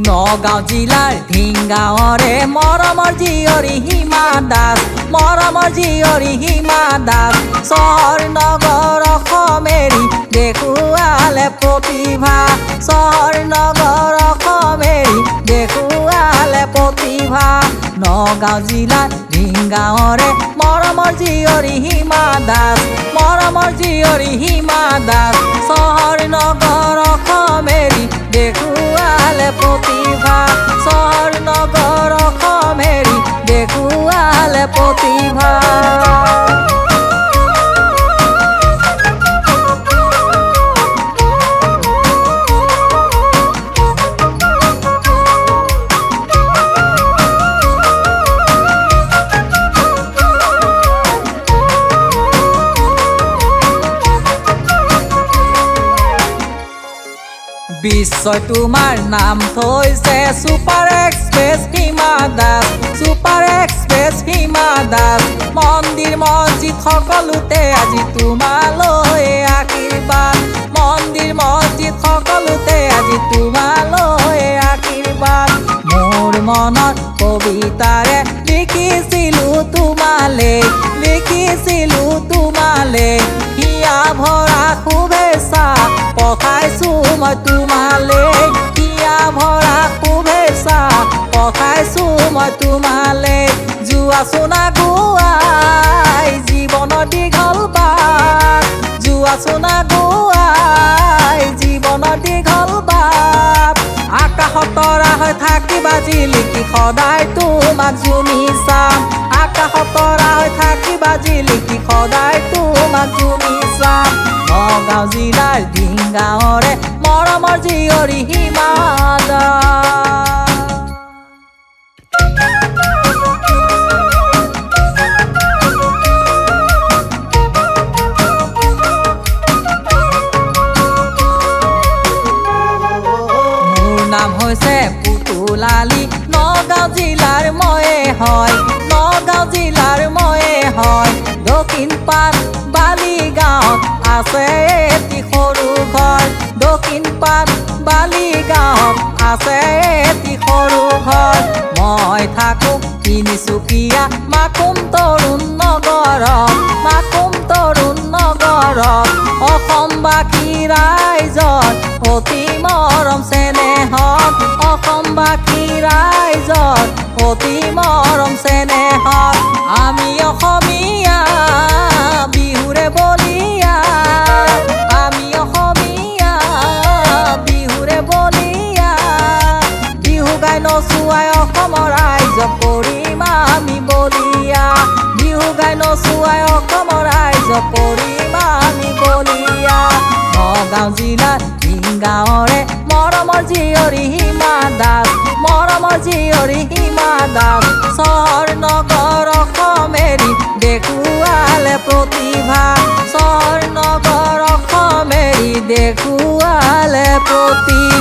নগাঁও জিলাৰ ঢিংগাঁৱৰে মৰমৰ জীয়ৰী হিমা দাস, মৰমৰ জীয়ৰী হিমা দাস। চহৰ নগৰ অসমেৰী দেখুৱালে প্ৰতিভা, চহৰ নগৰ অসমেৰী দেখুৱালে প্ৰতিভা। নগাঁও জিলাৰ ঢিংগাঁৱৰে মৰমৰ জীয়ৰী হিমা দাস, মৰমৰ জীয়ৰী হিমা দাস। চহৰ নগৰ অসমেৰী দেখুৱালে প্ৰতিভা, চহৰ নগৰ অসমেৰী দেখুৱালে প্ৰতিভা। বিশ্বই তোমাৰ নাম থৈছে super express Hima Das, super express Hima Das. মন্দিৰ মছজিদ সকলোতে আজি তোমালৈ আশীৰ্বাদ, মন্দিৰ মছজিদ সকলোতে আজি তোমালৈ আশীৰ্বাদ। মোৰ মনত কবিতাৰে লিখিছিলো তোমালে, লিখিছিলো তোমালে। হিয়া ভৰা শুভেচ্ছা পঠাইছো মই তোমালে, হিয়া ভৰা শুভেচ্ছা পঠাইছো মই তোমালে। যোৱা চোনা গোৱাই জীৱনৰ দীঘল বাট, যোৱা চোনা গোৱাই জীৱনৰ দীঘল বাট। আকাশত তৰা হৈ থাকিবা জিলিকি সদায় তোমাক জুমি চাম, আকাশত তৰা হৈ থাকিবা জিলিকি সদায় তোমাক জুমি চাম। নগাঁও জিলাৰ ঢিংগাঁৱৰে মৰমৰ জীয়ৰী হিমা দাস। মোৰ নাম হৈছে পুতুলালী, নগাঁও জিলাৰ ময়ে হয়, নগাঁও জিলাৰ ময়ে হয়। দক্ষিণ পাট বালিগাঁৱত আছে এটি সৰু ঘৰ, দক্ষিণ পাট বালিগাঁৱত আছে এটি সৰু ঘৰ। মই থাকোঁ তিনিচুকীয়া মাকুম তৰুণ নগৰত, মাকুম তৰুণ নগৰত। অসমবাসী ৰাইজৰ অতি মৰম চেনেহত, অসমবাসী ৰাইজৰ অতি মৰম চেনেহত। আমি অসমীয়া বিহুৰে বলিয়া, আমি অসমীয়া বিহুৰে বলিয়া। বিহু গাই নচুৱাই অসমৰ ৰাইজক কৰিম আমি বলিয়া, বিহু গাই নচুৱাই অসমৰ ৰাইজক কৰিম আমি বলিয়া। নগাঁও জিলাৰ ঢিংগাঁৱৰে মৰমৰ জীয়ৰী হিমা দাস, মৰমৰ জীয়ৰী হিমা দাস। চহৰ নগৰ অসমেৰী দেখুৱালে প্ৰতিভা, চহৰ নগৰ অসমেৰী দেখুৱালে প্ৰতিভা।